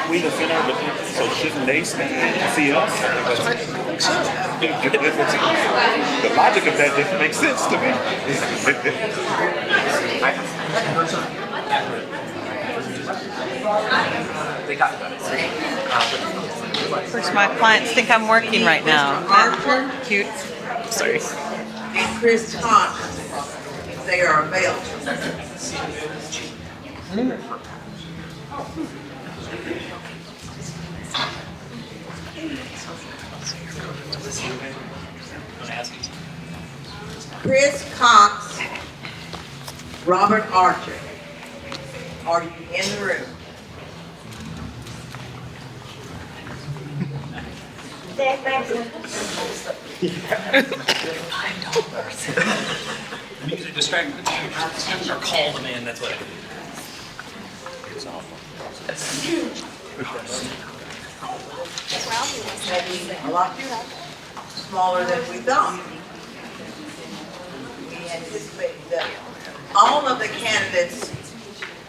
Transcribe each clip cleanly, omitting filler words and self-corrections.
aren't we the center of attention? So shouldn't they stand to see us? The logic of that didn't make sense to me. Of course, my clients think I'm working right now. Archer Cute. Sorry. and Chris Cox, if they are available. Chris Cox, Robert Archer, are you in the room? You need to distract the team or call them in, that's what I do. A lot smaller than we thought. We anticipated that all of the candidates,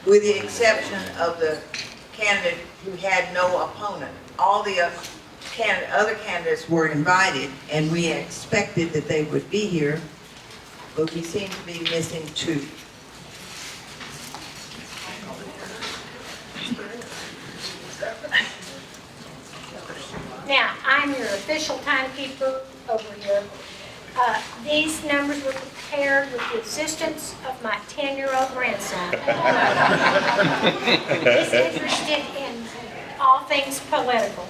with the exception of the candidate who had no opponent, all the other candidates were invited, and we expected that they would be here, but we seem to be missing two. Now, I'm your official timekeeper over here. These numbers were prepared with the assistance of my 10-year-old grandson. He's interested in all things political.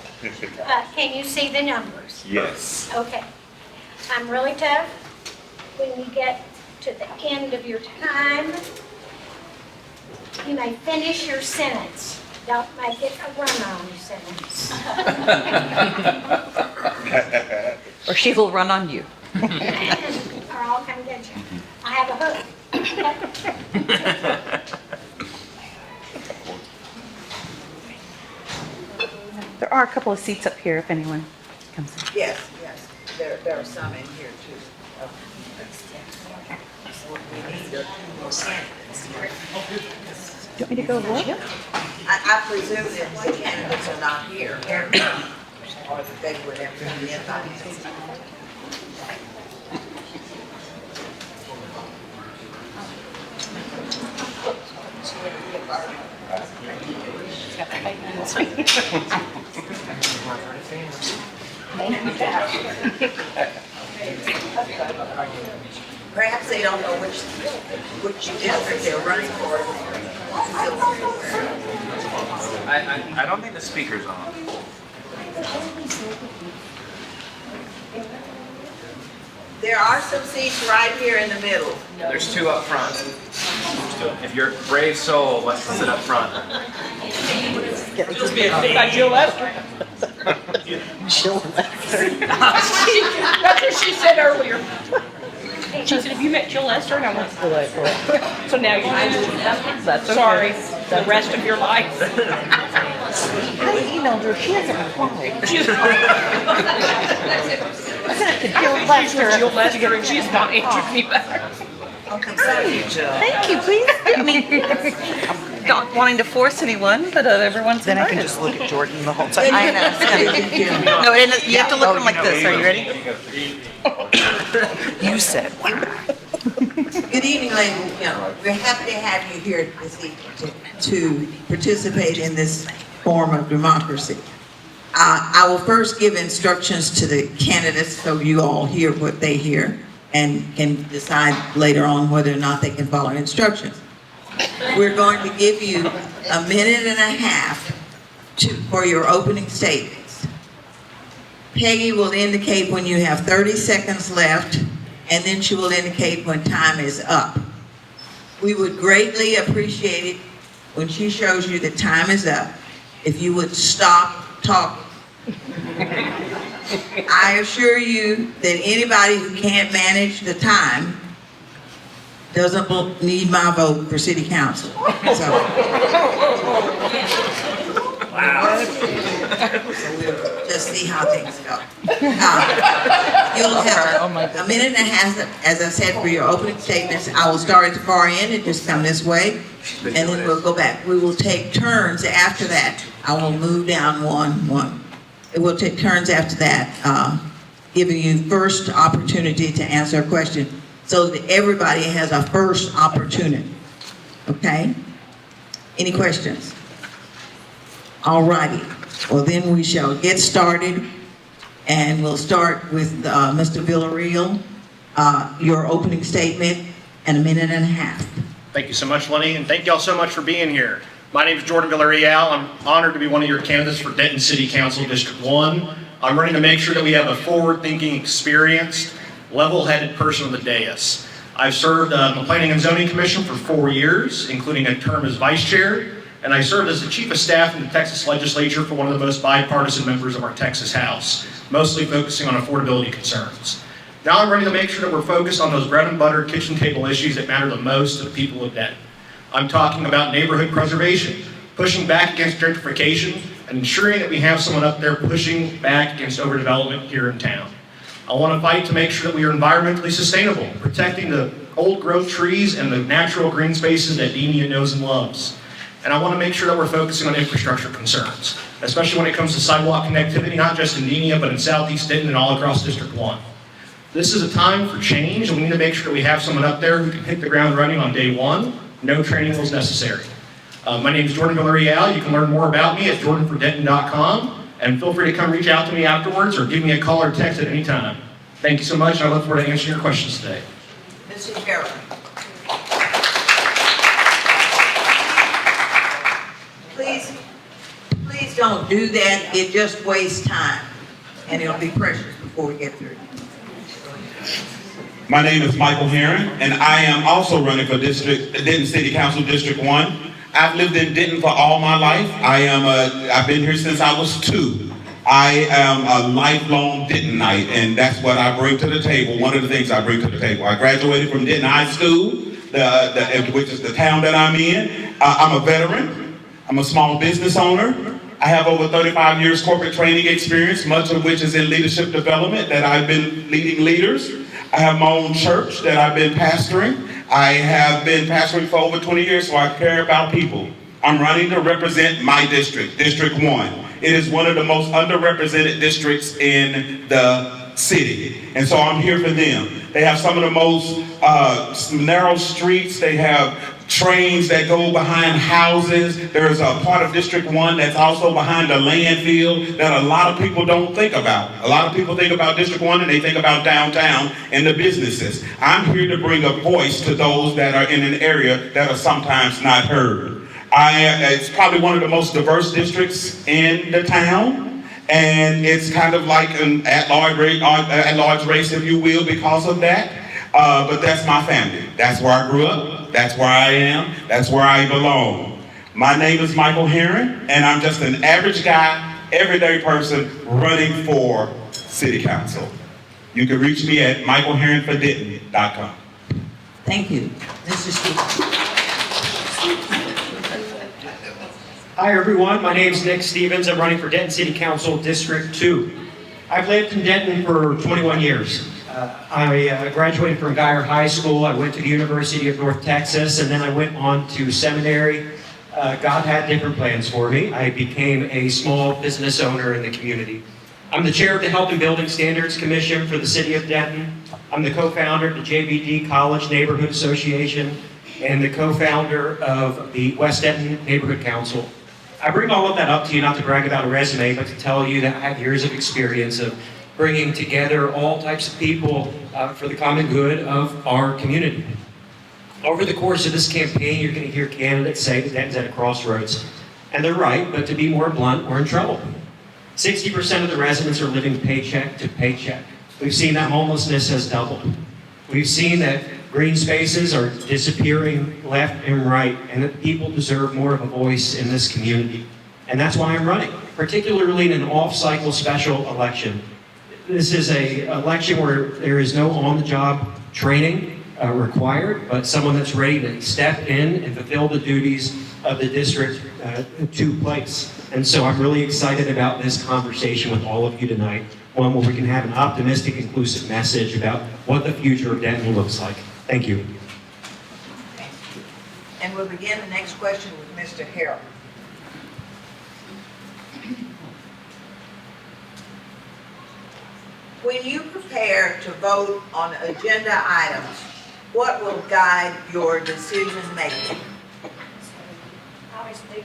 Can you see the numbers? Yes. Okay. I'm really tough. When you get to the end of your time, you may finish your sentence. Don't make it a run-on sentence. Or she will run on you. Or I'll come get you. I have a hook. There are a couple of seats up here if anyone comes in. Yes, yes, there are some in here too. We need more candidates. Do you want me to go look? I presume that the candidates are not here. They would have to be invited. Perhaps they don't know which district they're running for. I don't think the speaker's on. There are some seats right here in the middle. There's two up front. If you're a brave soul, let's sit up front. Just be a Jill Lester. Jill Lester. That's what she said earlier. She said, have you met Jill Lester? And I went, so now you know. That's okay. Sorry, the rest of your life. I emailed her. She hasn't replied. I sent it to Jill Lester. Jill Lester, and she's not answered me back. Thank you, please. I mean, I'm not wanting to force anyone, but everyone's Then I can invited. just look at Jordan the whole time. I know. No, you have to look at them like this. Are you ready? You said, wow. Good evening, ladies and gentlemen. We're happy to have you here this evening to participate in this form of democracy. I will first give instructions to the candidates so you all hear what they hear and can decide later on whether or not they can follow instructions. We're going to give you a minute and a half for your opening statements. Peggy will indicate when you have 30 seconds left, and then she will indicate when time is up. We would greatly appreciate it when she shows you that time is up, if you would stop talking. I assure you that anybody who can't manage the time doesn't need my vote for city council. So, so we'll just see how things go. You'll have a minute and a half, as I said, for your opening statements. I will start at the far end and just come this way. and then we'll go back. We will take turns after that. I will move down one. It will take turns after that, giving you first opportunity to answer a question so that everybody has a first opportunity. Okay? Any questions? All righty. Well, then we shall get started, and we'll start with Mr. Villarreal, your opening statement, and a minute and a half. Thank you so much, Lenny, and thank y'all so much for being here. My name is Jordan Villarreal. I'm honored to be one of your candidates for Denton City Council District 1. I'm running to make sure that we have a forward-thinking, experienced, level-headed person on the dais. I've served on the Planning and Zoning Commission for 4 years, including a term as vice chair, and I served as the chief of staff in the Texas legislature for one of the most bipartisan members of our Texas House, mostly focusing on affordability concerns. Now I'm ready to make sure that we're focused on those bread and butter kitchen table issues that matter the most to the people of Denton. I'm talking about neighborhood preservation, pushing back against gentrification, and ensuring that we have someone up there pushing back against overdevelopment here in town. I want to fight to make sure that we are environmentally sustainable, protecting the old growth trees and the natural green spaces that Denia knows and loves. And I want to make sure that we're focusing on infrastructure concerns, especially when it comes to sidewalk connectivity, not just in Denia, but in Southeast Denton and all across District 1. This is a time for change, and we need to make sure that we have someone up there who can hit the ground running on day one. No training was necessary. My name is Jordan Villarreal. You can learn more about me at jordanfordenton.com, and feel free to come reach out to me afterwards or give me a call or text at any time. Thank you so much, and I look forward to answering your questions today. Mrs. Harrell. Please don't do that. It just wastes time, and it'll be precious before we get through. My name is Michael Herron, and I am also running for Denton City Council District 1. I've lived in Denton for all my life. I've been here since I was 2. I am a lifelong Dentonite, and that's what I bring to the table. One of the things I bring to the table. I graduated from Denton High School, which is the town that I'm in. I'm a veteran. I'm a small business owner. I have over 35 years corporate training experience, much of which is in leadership development, that I've been leading leaders. I have my own church that I've been pastoring. I have been pastoring for over 20 years, so I care about people. I'm running to represent my district, District 1. It is one of the most underrepresented districts in the city. And so I'm here for them. They have some of the most narrow streets. They have trains that go behind houses. There's a part of District 1 that's also behind a landfill that a lot of people don't think about. A lot of people think about District 1 and they think about downtown and the businesses. I'm here to bring a voice to those that are in an area that are sometimes not heard. It's probably one of the most diverse districts in the town, and it's kind of like an at-large race, if you will, because of that. But that's my family. That's where I grew up. That's where I am. That's where I belong. My name is Michael Herron, and I'm just an average guy, everyday person running for City Council. You can reach me at michaelherronfordenton.com. Thank you. Mr. Stevens. Hi everyone, my name is Nick Stevens. I'm running for Denton City Council District 2. I've lived in Denton for 21 years. I graduated from Geyer High School. I went to the University of North Texas, and then I went on to seminary. God had different plans for me. I became a small business owner in the community. I'm the chair of the Health and Building Standards Commission for the City of Denton. I'm the co-founder of the JBD College Neighborhood Association and the co-founder of the West Denton Neighborhood Council. I bring all of that up to you not to brag about a resume, but to tell you that I have years of experience of bringing together all types of people for the common good of our community. Over the course of this campaign, you're going to hear candidates say that Denton's at a crossroads. And they're right, but to be more blunt, we're in trouble. 60% of the residents are living paycheck to paycheck. We've seen that homelessness has doubled. We've seen that green spaces are disappearing left and right, and that people deserve more of a voice in this community. And that's why I'm running, particularly in an off-cycle special election. This is an election where there is no on-the-job training required, but someone that's ready to step in and fulfill the duties of the district to place. And so I'm really excited about this conversation with all of you tonight, one where we can have an optimistic, inclusive message about what the future of Denton looks like. Thank you. And And we'll begin the next question with Mr. Harrell. When you prepare to vote on agenda items, what will guide your decision making? Obviously,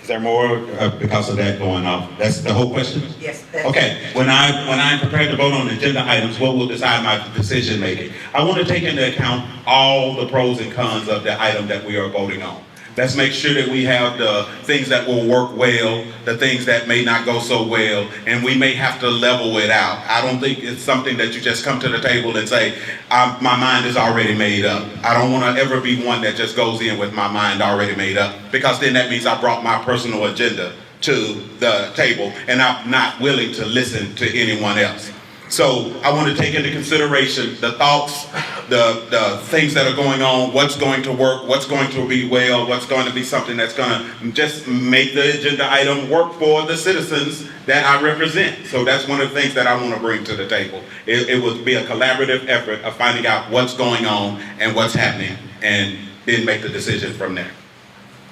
Is there more because of that going off? That's the whole question? Yes, that's Okay, when I'm prepared to vote on agenda items, what will decide my decision making? I want to take into account all the pros and cons of the item that we are voting on. Let's make sure that we have the things that will work well, the things that may not go so well, and we may have to level it out. I don't think it's something that you just come to the table and say, my mind is already made up. I don't want to ever be one that just goes in with my mind already made up, because then that means I brought my personal agenda to the table and I'm not willing to listen to anyone else. So I want to take into consideration the thoughts, the things that are going on, what's going to work, what's going to be well, what's going to be something that's going to just make the agenda item work for the citizens that I represent. So that's one of the things that I want to bring to the table. It would be a collaborative effort of finding out what's going on and what's happening, and then make the decision from there.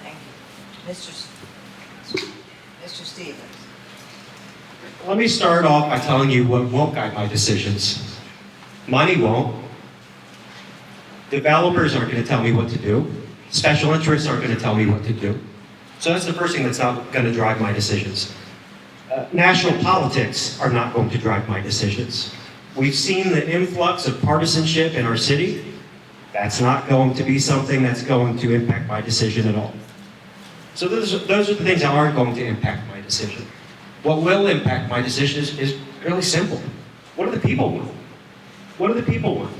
Thank you. Mr. Stevens. Let me start off by telling you what won't guide my decisions. Money won't. Developers aren't going to tell me what to do. Special interests aren't going to tell me what to do. So that's the first thing that's not going to drive my decisions. National politics are not going to drive my decisions. We've seen the influx of partisanship in our city. That's not going to be something that's going to impact my decision at all. So those are the things that aren't going to impact my decision. What will impact my decision is really simple. What do the people want? What do the people want?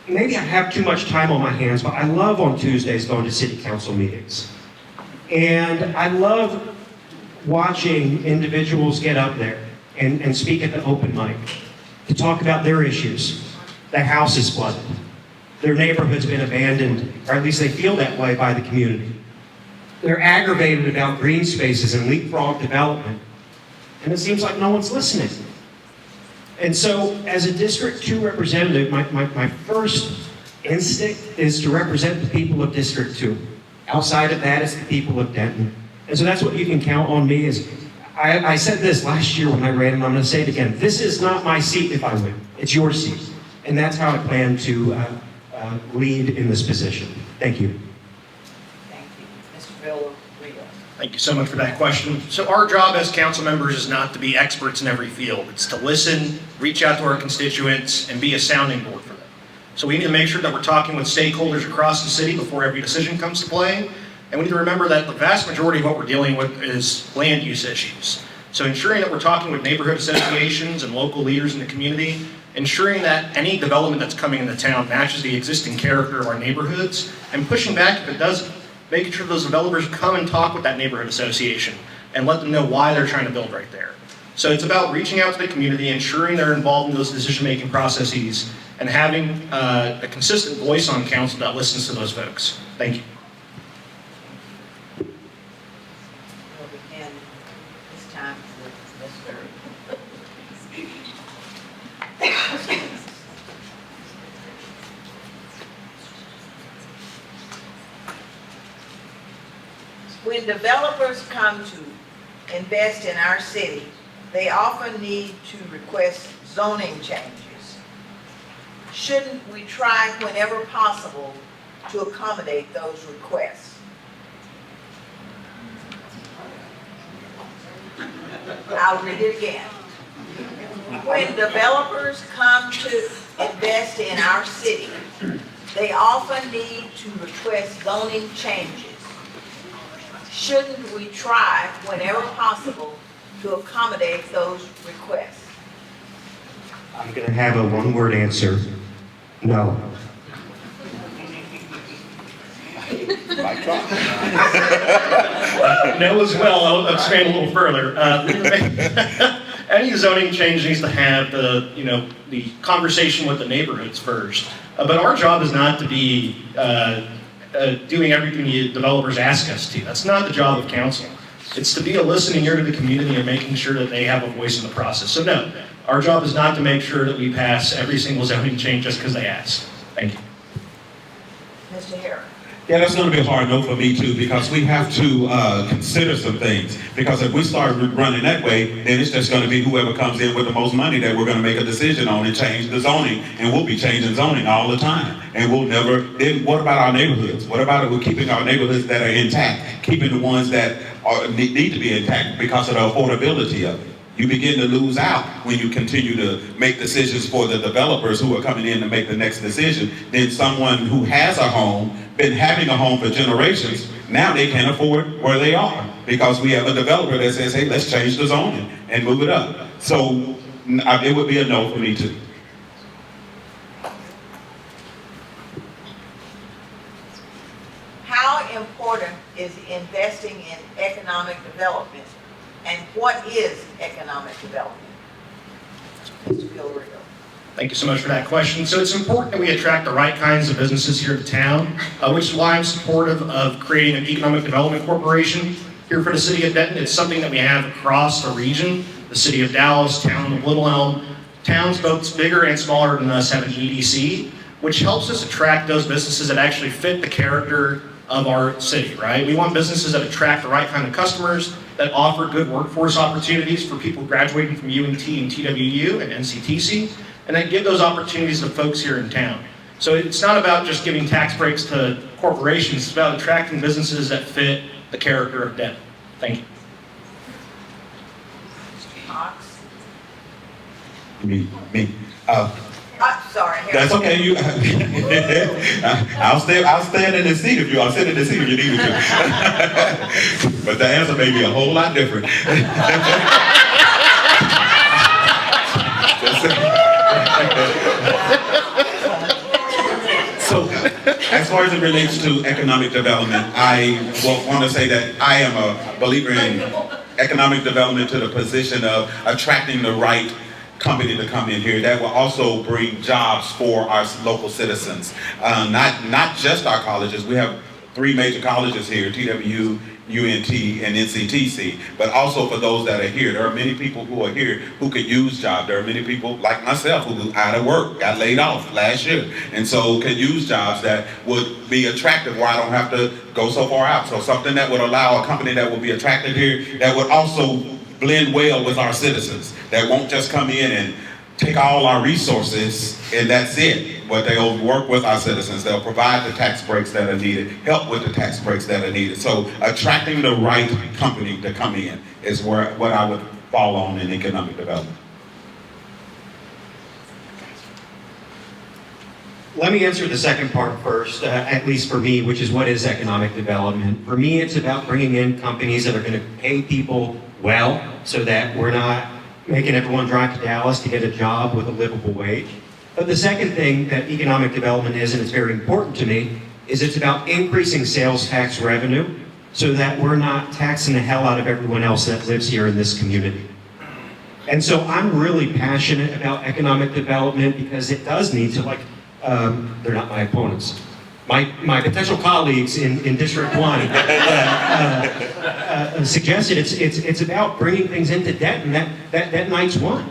Maybe I have too much time on my hands, but I love on Tuesdays going to city council meetings. And I love watching individuals get up there and speak at the open mic to talk about their issues. Their house is flooded. Their neighborhood's been abandoned, or at least they feel that way by the community. They're aggravated about green spaces and leapfrog development. And it seems like no one's listening. And so, as a District 2 representative, my first instinct is to represent the people of District 2. Outside of that, it's the people of Denton. And so that's what you can count on me is, I said this last year when I ran, and I'm going to say it again. This is not my seat if I win. It's your seat. And that's how I plan to lead in this position. Thank you. Thank you so much for that question. So our job as council members is not to be experts in every field. It's to listen, reach out to our constituents, and be a sounding board for them. So we need to make sure that we're talking with stakeholders across the city before every decision comes to play. And we need to remember that the vast majority of what we're dealing with is land use issues. So ensuring that we're talking with neighborhood associations and local leaders in the community, ensuring that any development that's coming into town matches the existing character of our neighborhoods, and pushing back if it doesn't. Making sure those developers come and talk with that neighborhood association and let them know why they're trying to build right there. So it's about reaching out to the community, ensuring they're involved in those decision-making processes, and having a consistent voice on council that listens to those folks. Thank you. We'll begin this time with Mr. When developers come to invest in our city, they often need to request zoning changes. Shouldn't we try whenever possible to accommodate those requests? I'll read it again. When developers come to invest in our city, they often need to request zoning changes. Shouldn't we try, whenever possible, to accommodate those requests? I'm going to have a one-word answer. No. No as well, I'll expand a little further. Any zoning change needs to have the conversation with the neighborhoods first. But our job is not to be doing everything the developers ask us to. That's not the job of council. It's to be a listening ear to the community and making sure that they have a voice in the process. So no, our job is not to make sure that we pass every single zoning change just because they ask. Thank you. Thank you. Mr. Harris. Yeah, that's going to be a hard no for me too, because we have to consider some things. Because if we start running that way, then it's just going to be whoever comes in with the most money that we're going to make a decision on and change the zoning. And we'll be changing zoning all the time. And we'll never, then what about our neighborhoods? What about it? We're keeping our neighborhoods that are intact, keeping the ones that need to be intact because of the affordability of it. You begin to lose out when you continue to make decisions for the developers who are coming in to make the next decision. Then someone who has a home, been having a home for generations, now they can't afford where they are because we have a developer that says, hey, let's change the zoning and move it up. So it would be a no for me too. How important is investing in economic development? And what is economic development? Mr. Villarreal. Thank you so much for that question. So it's important that we attract the right kinds of businesses here to town, which is why I'm supportive of creating an economic development corporation here for the city of Denton. It's something that we have across the region. The city of Dallas, town of Little Elm, towns both bigger and smaller than us have an EDC, which helps us attract those businesses that actually fit the character of our city, right? We want businesses that attract the right kind of customers, that offer good workforce opportunities for people graduating from UNT and TWU and NCTC, and then give those opportunities to folks here in town. So it's not about just giving tax breaks to corporations, it's about attracting businesses that fit the character of Denton. Thank you. Cox. Me. Sorry, Harris. That's okay. You, I'll stand in the seat if you. I'll sit in the seat if you need me to. But the answer may be a whole lot different. So, as far as it relates to economic development, I want to say that I am a believer in economic development to the position of attracting the right company to come in here that will also bring jobs for our local citizens. Not just our colleges. We have 3 major colleges here, TWU, UNT, and NCTC, but also for those that are here. There are many people who are here who could use jobs. There are many people like myself who are out of work, got laid off last year, and so can use jobs that would be attractive where I don't have to go so far out. So something that would allow a company that would be attractive here that would also blend well with our citizens, that won't just come in and take all our resources and that's it. But they'll work with our citizens. They'll provide the tax breaks that are needed, help with the tax breaks that are needed. So attracting the right company to come in is what I would fall on in economic development. Let me answer the second part first, at least for me, which is what is economic development. For me, it's about bringing in companies that are going to pay people well so that we're not making everyone drive to Dallas to get a job with a livable wage. But the second thing that economic development is, and it's very important to me, is it's about increasing sales tax revenue so that we're not taxing the hell out of everyone else that lives here in this community. And so I'm really passionate about economic development because it does need to, they're not my opponents. My potential colleagues in District 1 suggested it's about bringing things into Denton that night's won.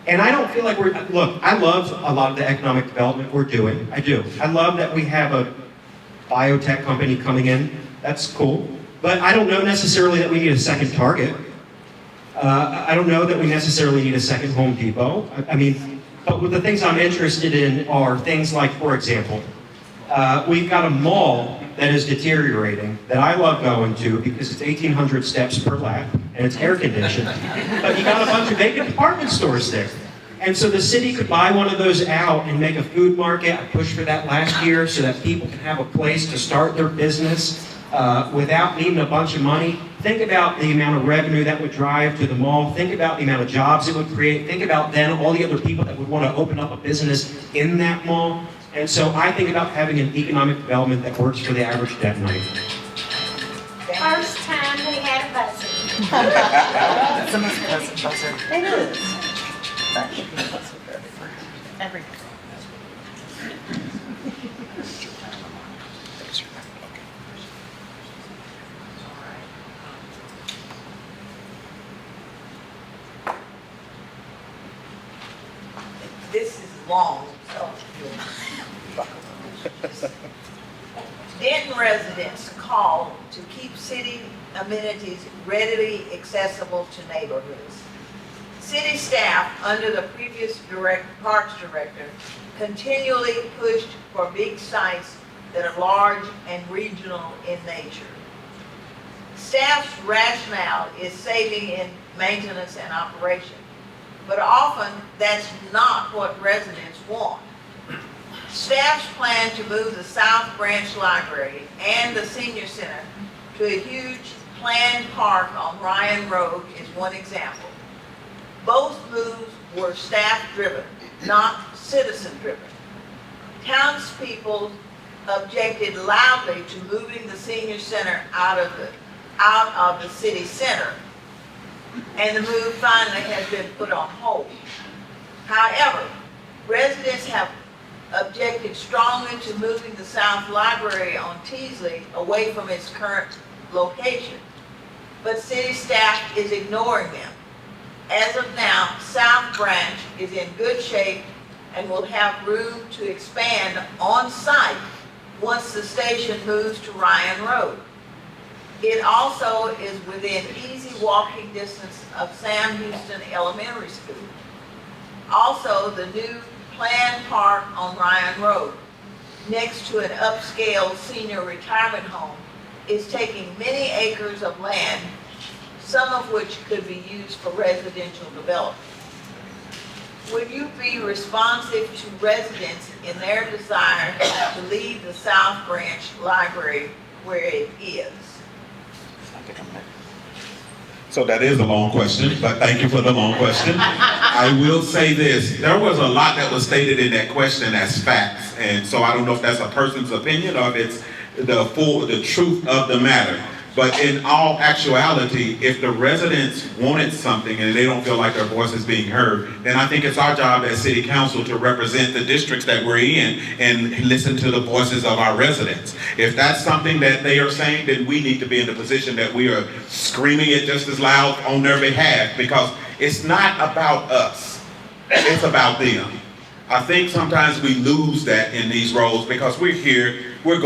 And I don't feel like look, I love a lot of the economic development we're doing. I do. I love that we have a biotech company coming in. That's cool. But I don't know necessarily that we need a second Target. I don't know that we necessarily need a second Home Depot. But the things I'm interested in are things like, for example, we've got a mall that is deteriorating that I love going to because it's 1,800 steps per lap and it's air conditioned. But you got a bunch of vacant department stores there. And so the city could buy one of those out and make a food market. I pushed for that last year so that people can have a place to start their business without needing a bunch of money. Think about the amount of revenue that would drive to the mall. Think about the amount of jobs it would create. Think about then all the other people that would want to open up a business in that mall. And so I think about having an economic development that works for the average Dentonite. First time we had a buzzer. It's the most pleasant buzzer. It is. That should be a buzzer for everything. This is long, so Denton residents called to keep city amenities readily accessible to neighborhoods. City staff, under the previous Parks Director, continually pushed for big sites that are large and regional in nature. Staff's rationale is saving in maintenance and operation, but often that's not what residents want. Staff's plan to move the South Branch Library and the Senior Center to a huge planned park on Ryan Road is one example. Both moves were staff-driven, not citizen-driven. Townspeople objected loudly to moving the Senior Center out of the city center, and the move finally has been put on hold. However, residents have objected strongly to moving the South Library on Teasley away from its current location, but city staff is ignoring them. As of now, South Branch is in good shape and will have room to expand on site once the station moves to Ryan Road. It also is within easy walking distance of Sam Houston Elementary School. Also, the new planned park on Ryan Road, next to an upscale senior retirement home, is taking many acres of land, some of which could be used for residential development. Would you be responsive to residents in their desire to leave the South Branch Library where it is? So that is a long question, but thank you for the long question. I will say this, there was a lot that was stated in that question as facts, and so I don't know if that's a person's opinion or if it's the truth of the matter. But in all actuality, if the residents wanted something and they don't feel like their voice is being heard, then I think it's our job as city council to represent the districts that we're in and listen to the voices of our residents. If that's something that they are saying, then we need to be in the position that we are screaming it just as loud on their behalf, because it's not about us, it's about them. I think sometimes we lose that in these roles because we're here, we're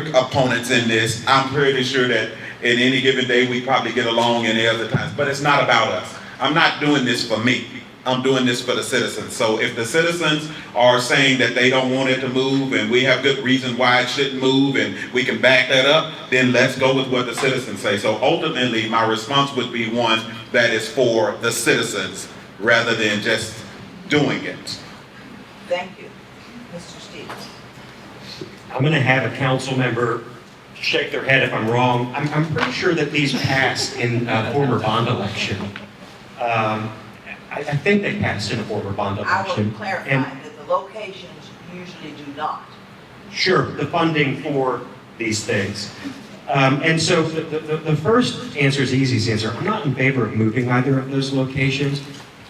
opponents in this. I'm pretty sure that in any given day we probably get along any other times, but it's not about us. I'm not doing this for me. I'm doing this for the citizens. So if the citizens are saying that they don't want it to move and we have good reason why it shouldn't move and we can back that up, then let's go with what the citizens say. So ultimately my response would be one that is for the citizens rather than just doing it. Thank you. Mr. Stevens. I'm going to have a council member shake their head if I'm wrong. I'm pretty sure that these passed in a former bond election. I think they passed in a former bond I election. will clarify that the locations usually do not. Sure, the funding for these things. And so the first answer is the easiest answer. I'm not in favor of moving either of those locations,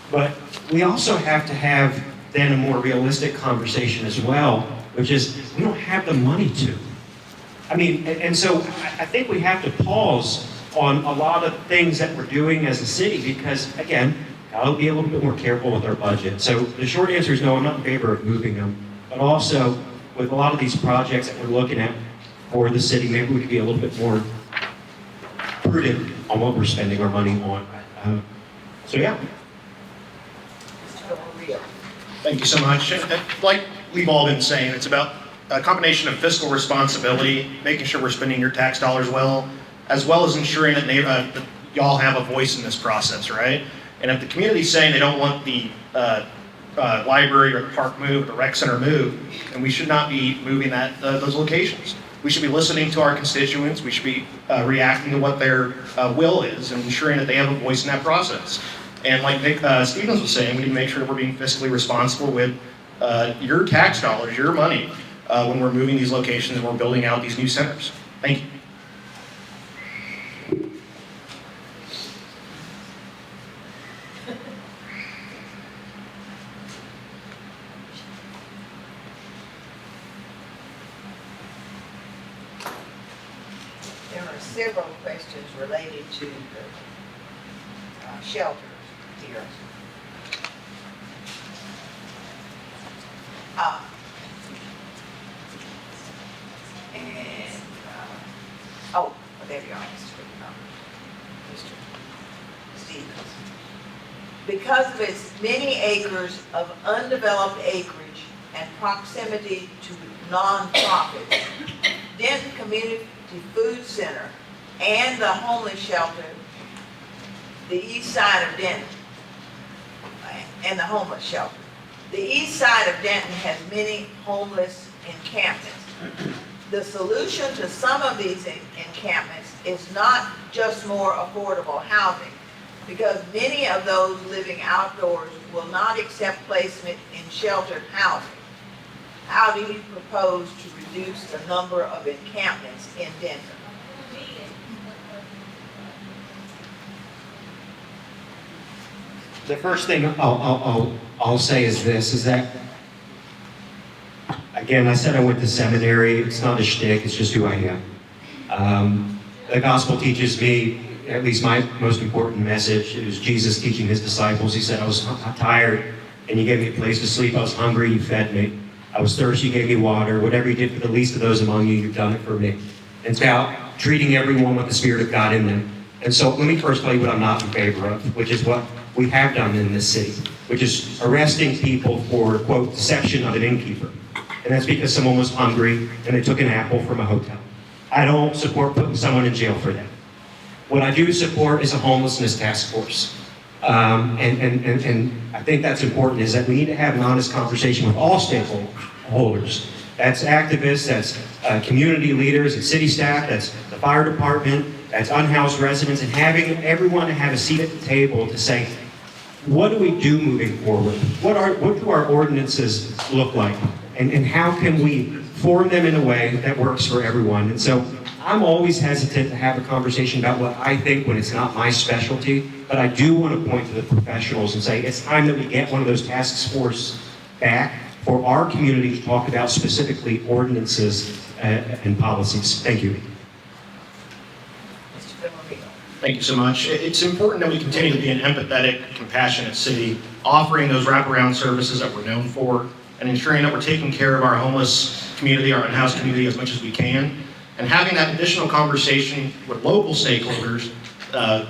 but we also have to have then a more realistic conversation as well, which is we don't have the money to. I mean, and so I think we have to pause on a lot of things that we're doing as a city because, again, I'll be a little bit more careful with our budget. So the short answer is no, I'm not in favor of moving them. But also, with a lot of these projects that we're looking at for the city, maybe we could be a little bit more prudent on what we're spending our money on. So yeah. Thank you so much. Like we've all been saying, it's about a combination of fiscal responsibility, making sure we're spending your tax dollars well as ensuring that y'all have a voice in this process, right? And if the community's saying they don't want the library or the park moved, or the rec center moved, then we should not be moving those locations. We should be listening to our constituents. We should be reacting to what their will is and ensuring that they have a voice in that process. And like Nick Stevens was saying, we need to make sure that we're being fiscally responsible with your tax dollars, your money, when we're moving these locations and we're building out these new centers. Thank you. There are several questions related to the shelters here. And Stevens. Because of its many acres of undeveloped acreage and proximity to nonprofits, Denton Community Food Center and the homeless shelter, the east side of Denton, and the homeless shelter. The east side of Denton has many homeless encampments. The solution to some of these encampments is not just more affordable housing, because many of those living outdoors will not accept placement in sheltered housing. How do you propose to reduce the number of encampments in Denton? The first thing I'll say is this, is that, again, I said I went to seminary. It's not a shtick, it's just who I am. The gospel teaches me, at least my most important message, it was Jesus teaching his disciples. He said, I was tired and you gave me a place to sleep. I was hungry, you fed me. I was thirsty, you gave me water. Whatever you did for the least of those among you, you've done it for me. It's about treating everyone with the Spirit of God in them. And so let me first tell you what I'm not in favor of, which is what we have done in this city, which is arresting people for, quote, deception of an innkeeper. And that's because someone was hungry and they took an apple from a hotel. I don't support putting someone in jail for that. What I do support is a homelessness task force. And I think that's important, is that we need to have an honest conversation with all stakeholders. That's activists, that's community leaders, it's city staff, that's the fire department, that's unhoused residents, and having everyone to have a seat at the table to say, what do we do moving forward? What do our ordinances look like? And how can we form them in a way that works for everyone? And so I'm always hesitant to have a conversation about what I think when it's not my specialty, but I do want to point to the professionals and say it's time that we get one of those task force back for our community to talk about specifically ordinances and policies. Thank you. Thank you so much. It's important that we continue to be an empathetic, compassionate city, offering those wraparound services that we're known for, and ensuring that we're taking care of our homeless community, our unhoused community as much as we can, and having that additional conversation with local stakeholders,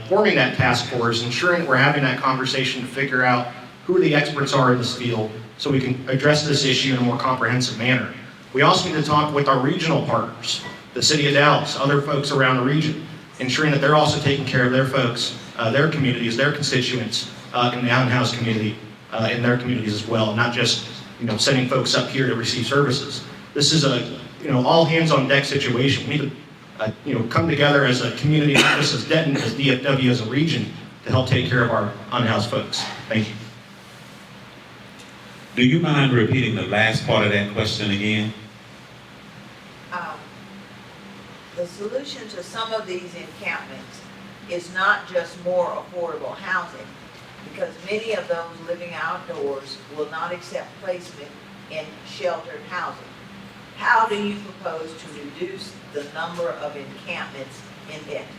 forming that task force, ensuring we're having that conversation to figure out who the experts are in this field so we can address this issue in a more comprehensive manner. We also need to talk with our regional partners, the City of Dallas, other folks around the region, ensuring that they're also taking care of their folks, their communities, their constituents in the unhoused community, in their communities as well, not just sending folks up here to receive services. This is a all hands on deck situation. We need to come together as a community, not just as Denton, as DFW, as a region, to help take care of our unhoused folks. Thank you. Do you mind repeating the last part of that question again? The solution to some of these encampments is not just more affordable housing, because many of those living outdoors will not accept placement in sheltered housing. How do you propose to reduce the number of encampments in Denton?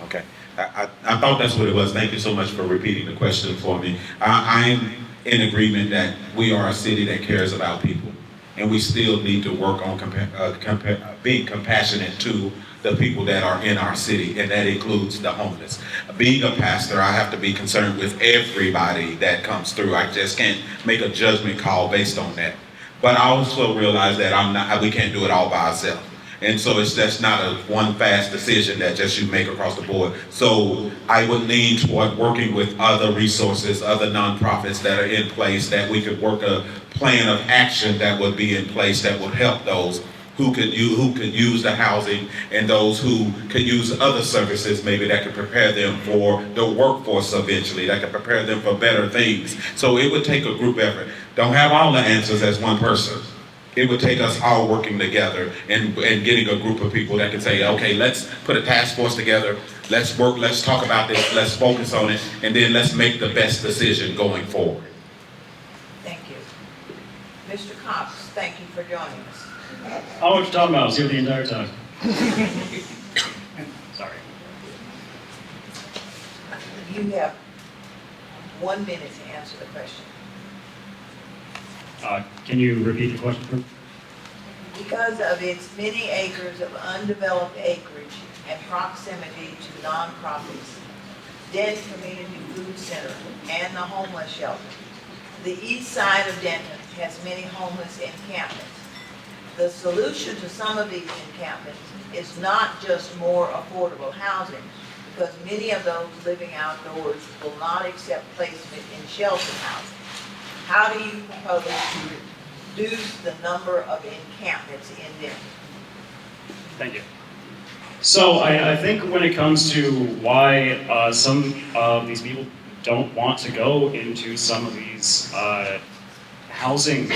Okay, I thought that's what it was. Thank you so much for repeating the question for me. I'm in agreement that we are a city that cares about people, and we still need to work on being compassionate to the people that are in our city, and that includes the homeless. Being a pastor, I have to be concerned with everybody that comes through. I just can't make a judgment call based on that. But I also realize that we can't do it all by ourselves. And so that's not a one fast decision that just you make across the board. So I would lean toward working with other resources, other nonprofits that are in place, that we could work a plan of action that would be in place that would help those who could use the housing, and those who could use other services maybe that could prepare them for the workforce eventually, that could prepare them for better things. So it would take a group effort. Don't have all the answers as one person. It would take us all working together and getting a group of people that can say, okay, let's put a task force together, let's work, let's talk about this, let's focus on it, and then let's make the best decision going forward. Thank you. Mr. Cox, thank you for joining us. I don't know what you're talking about. I was here the entire time. Sorry. You have 1 minute to answer the question. Can you repeat the question? Because of its many acres of undeveloped acreage and proximity to nonprofits, Denton Community Food Center, and the homeless shelter. The east side of Denton has many homeless encampments. The solution to some of these encampments is not just more affordable housing, because many of those living outdoors will not accept placement in shelter housing. How do you propose to reduce the number of encampments in Denton? Thank you. So I think when it comes to why some of these people don't want to go into some of these housing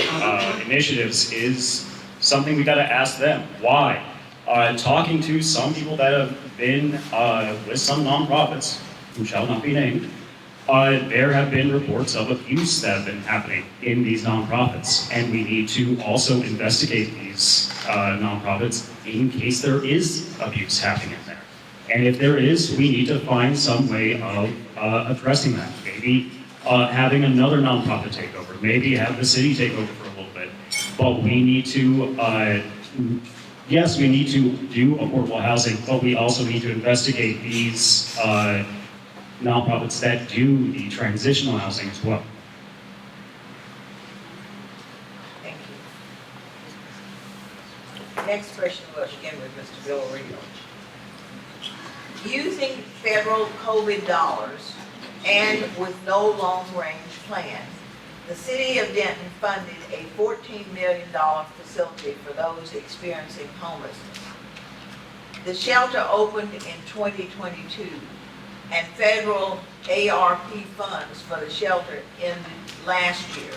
initiatives is something we got to ask them. Why? Talking to some people that have been with some nonprofits, who shall not be named, there have been reports of abuse that have been happening in these nonprofits, and we need to also investigate these nonprofits in case there is abuse happening in there. And if there is, we need to find some way of addressing that. Maybe having another nonprofit take over, maybe have the city take over for a little bit. But we need to, yes, we need to do affordable housing, but we also need to investigate these nonprofits that do the transitional housing as well. Thank you. Next question will begin with Mr. Villarreal. Using federal COVID dollars and with no long-range plan, the city of Denton funded a $14 million facility for those experiencing homelessness. The shelter opened in 2022, and federal ARP funds for the shelter ended last year.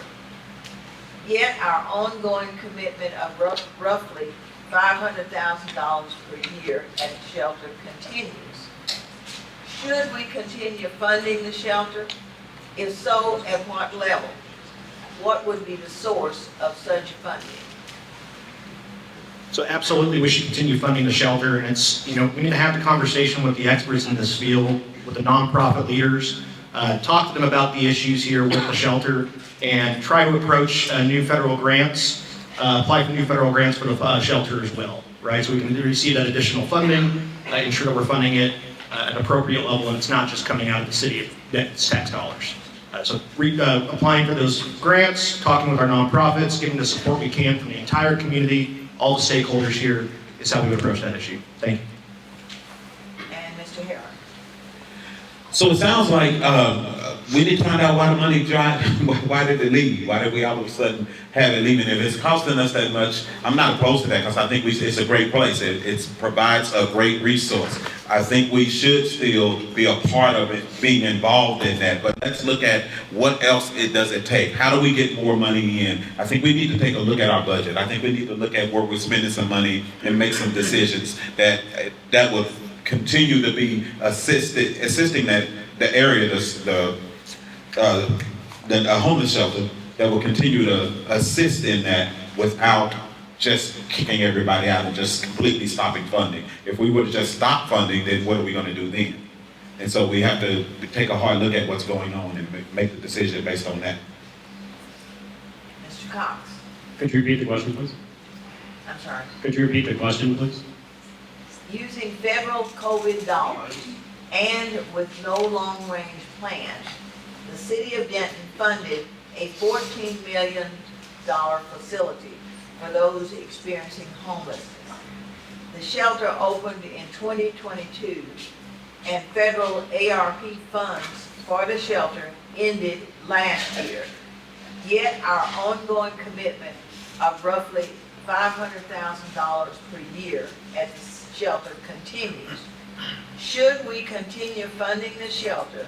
Yet our ongoing commitment of roughly $500,000 per year at the shelter continues. Should we continue funding the shelter? If so, at what level? What would be the source of such funding? So absolutely, we should continue funding the shelter, and it's, we need to have the conversation with the experts in this field, with the nonprofit leaders, talk to them about the issues here with the shelter, and try to approach new federal grants, apply for new federal grants for the shelter as well, right? So we can receive that additional funding, ensure that we're funding it at an appropriate level, and it's not just coming out of the city of Denton's tax dollars. So applying for those grants, talking with our nonprofits, getting the support we can from the entire community, all the stakeholders here, is how we would approach that issue. Thank you. And Mr. Harris. So it sounds like we need to find out why the money dried. Why did it leave? Why did we all of a sudden have it leaving? If it's costing us that much, I'm not opposed to that, because I think it's a great place. It provides a great resource. I think we should still be a part of it, being involved in that. But let's look at what else does it take. How do we get more money in? I think we need to take a look at our budget. I think we need to look at where we're spending some money and make some decisions that will continue to be assisting that the area, the homeless shelter, that will continue to assist in that without just kicking everybody out and just completely stopping funding. If we were to just stop funding, then what are we going to do then? And so we have to take a hard look at what's going on and make the decision based on that. Mr. Cox. Could you repeat the question, please? I'm sorry. Could you repeat the question, please? Using federal COVID dollars and with no long-range plan, the city of Denton funded a $14 million facility for those experiencing homelessness. The shelter opened in 2022, and federal ARP funds for the shelter ended last year. Yet our ongoing commitment of roughly $500,000 per year at the shelter continues. Should we continue funding the shelter?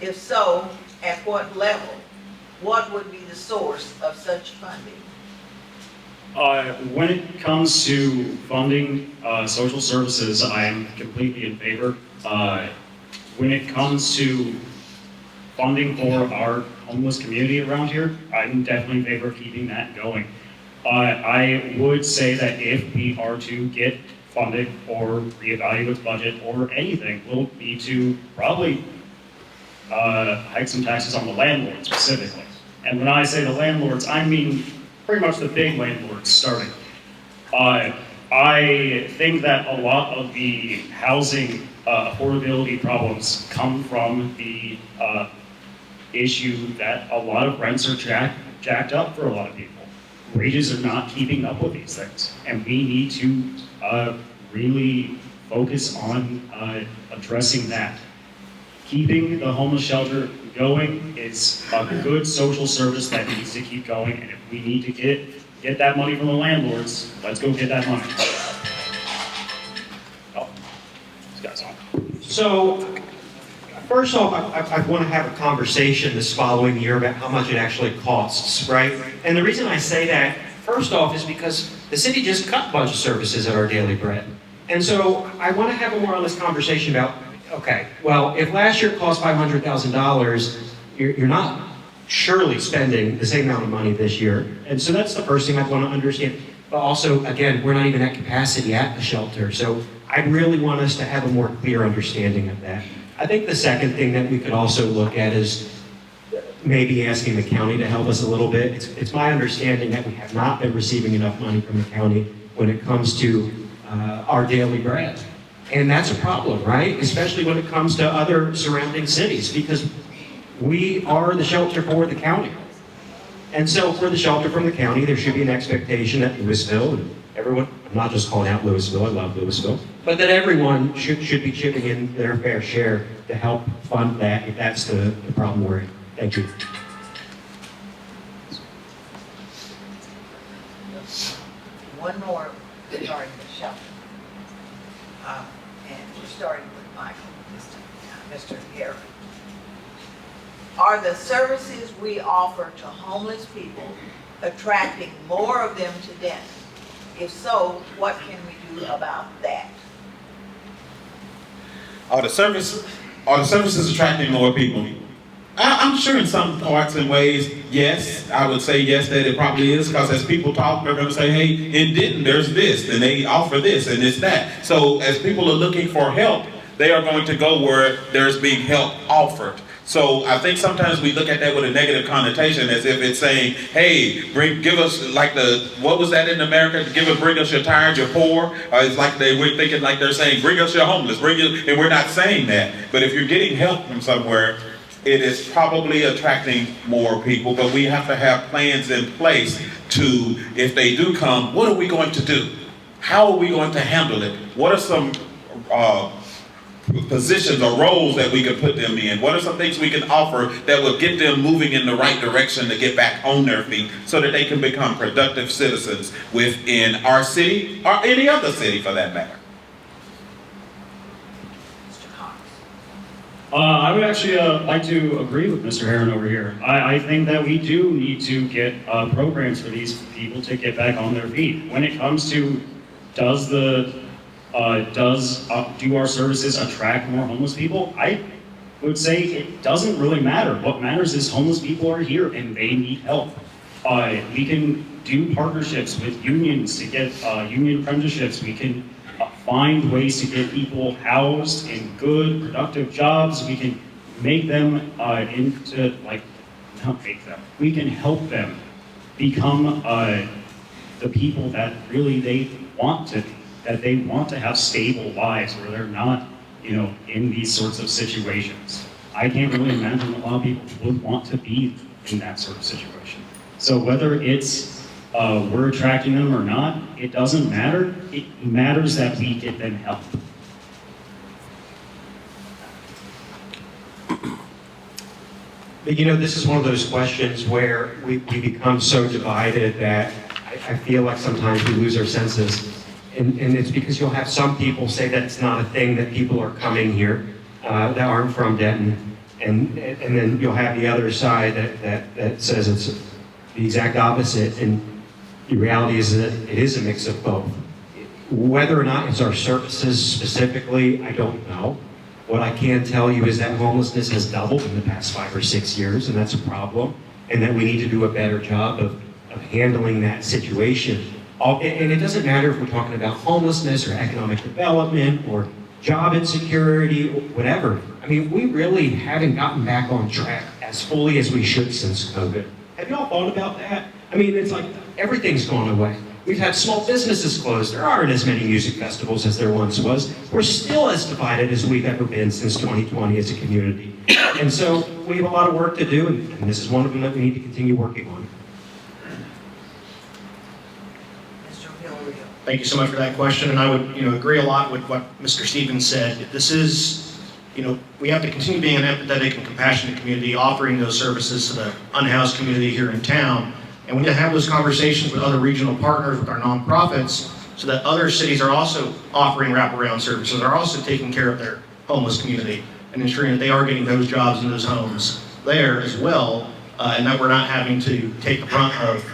If so, at what level? What would be the source of such funding? When it comes to funding social services, I am completely in favor. When it comes to funding for our homeless community around here, I'm definitely in favor of keeping that going. I would say that if we are to get funded or reevaluate the budget or anything, we'll need to probably hike some taxes on the landlords specifically. And when I say the landlords, I mean pretty much the big landlords starting. I think that a lot of the housing affordability problems come from the issue that a lot of rents are jacked up for a lot of people. Wages are not keeping up with these things, and we need to really focus on addressing that. Keeping the homeless shelter going is a good social service that needs to keep going, and if we need to get that money from the landlords, let's go get that money. Oh, this guy's on. So, first off, I want to have a conversation this following year about how much it actually costs, right? And the reason I say that, first off, is because the city just cut a bunch of services at our daily bread. And so I want to have a more honest conversation about, okay, well, if last year cost $500,000, you're not surely spending the same amount of money this year. And so that's the first thing I want to understand. But also, again, we're not even at capacity at the shelter. So I really want us to have a more clear understanding of that. I think the second thing that we could also look at is maybe asking the county to help us a little bit. It's my understanding that we have not been receiving enough money from the county when it comes to our daily bread. And that's a problem, right? Especially when it comes to other surrounding cities, because we are the shelter for the county. And so for the shelter from the county, there should be an expectation that Louisville and everyone, I'm not just calling out Louisville, I love Louisville, but that everyone should be chipping in their fair share to help fund that if that's the problem we're in. Thank you. One more regarding the shelter. And we're starting with Michael, Mr. Garrett. Are the services we offer to homeless people attracting more of them to Denton? If so, what can we do about that? Are the services attracting more people? I'm sure in some parts and ways, yes. I would say yes, that it probably is, because as people talk, they're going to say, hey, in Denton, there's this, and they offer this, and it's that. So as people are looking for help, they are going to go where there's being help offered. So I think sometimes we look at that with a negative connotation, as if it's saying, hey, give us, like what was that in America? Bring us your tired, your poor. It's like we're thinking like they're saying, bring us your homeless, and we're not saying that. But if you're getting help from somewhere, it is probably attracting more people, but we have to have plans in place to, if they do come, what are we going to do? How are we going to handle it? What are some positions or roles that we can put them in? What are some things we can offer that will get them moving in the right direction to get back on their feet so that they can become productive citizens within our city or any other city for that matter? I would actually like to agree with Mr. Heron over here. I think that we do need to get programs for these people to get back on their feet. When it comes to do our services attract more homeless people, I would say it doesn't really matter. What matters is homeless people are here and they need help. We can do partnerships with unions to get union apprenticeships. We can find ways to get people housed in good, productive jobs. We can make them we can help them become the people that really they want to be, that they want to have stable lives where they're not, in these sorts of situations. I can't really imagine a lot of people would want to be in that sort of situation. So whether it's we're attracting them or not, it doesn't matter. It matters that we get them help. But this is one of those questions where we become so divided that I feel like sometimes we lose our senses. And it's because you'll have some people say that it's not a thing, that people are coming here that aren't from Denton. And then you'll have the other side that says it's the exact opposite. And the reality is that it is a mix of both. Whether or not it's our services specifically, I don't know. What I can tell you is that homelessness has doubled in the past 5 or 6 years, and that's a problem, and that we need to do a better job of handling that situation. And it doesn't matter if we're talking about homelessness or economic development or job insecurity, or whatever. I mean, we really haven't gotten back on track as fully as we should since COVID. Have y'all thought about that? I mean, it's like everything's gone away. We've had small businesses closed. There aren't as many music festivals as there once was. We're still as divided as we've ever been since 2020 as a community. And so we have a lot of work to do, and this is one of them that we need to continue working on. Mr. Villarreal. Thank you so much for that question, and I would, agree a lot with what Mr. Stevens said. This is, we have to continue being an empathetic and compassionate community, offering those services to the unhoused community here in town. And we need to have those conversations with other regional partners, with our nonprofits, so that other cities are also offering wraparound services, are also taking care of their homeless community and ensuring that they are getting those jobs in those homes there as well, and that we're not having to take the brunt of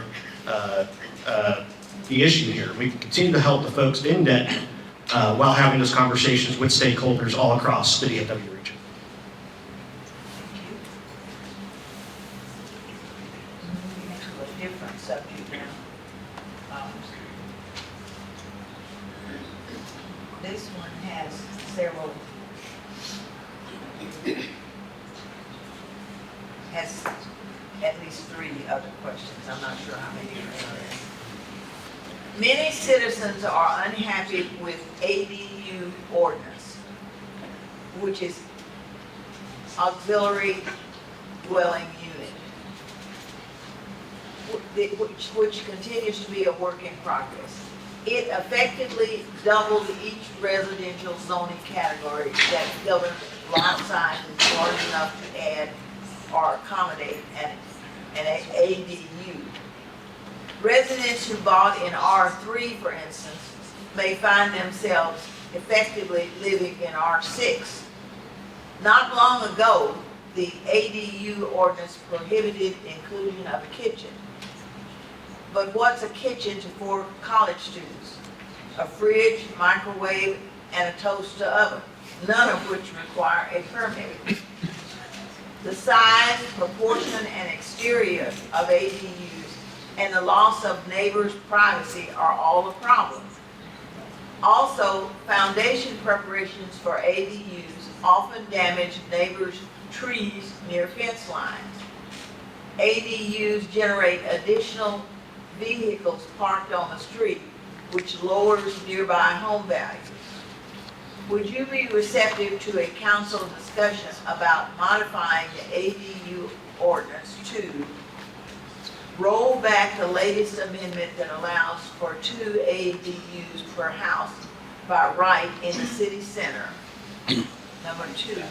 the issue here. We can continue to help the folks in Denton while having those conversations with stakeholders all across the DFW region. Moving to a different subject now. This one has several, has at least 3 other questions. I'm not sure how many there are. Many citizens are unhappy with ADU ordinance, which is auxiliary dwelling unit, which continues to be a work in progress. It effectively doubled each residential zoning category that governs lot sizes large enough to add or accommodate an ADU. Residents who bought in R3, for instance, may find themselves effectively living in R6. Not long ago, the ADU ordinance prohibited inclusion of a kitchen. But what's a kitchen to 4 college students? A fridge, microwave, and a toaster oven, none of which require a permit. The size, proportion, and exterior of ADUs and the loss of neighbors' privacy are all a problem. Also, foundation preparations for ADUs often damage neighbors' trees near fence lines. ADUs generate additional vehicles parked on the street, which lowers nearby home values. Would you be receptive to a council discussion about modifying the ADU ordinance to roll back the latest amendment that allows for 2 ADUs per house by right in the city center? Number 2,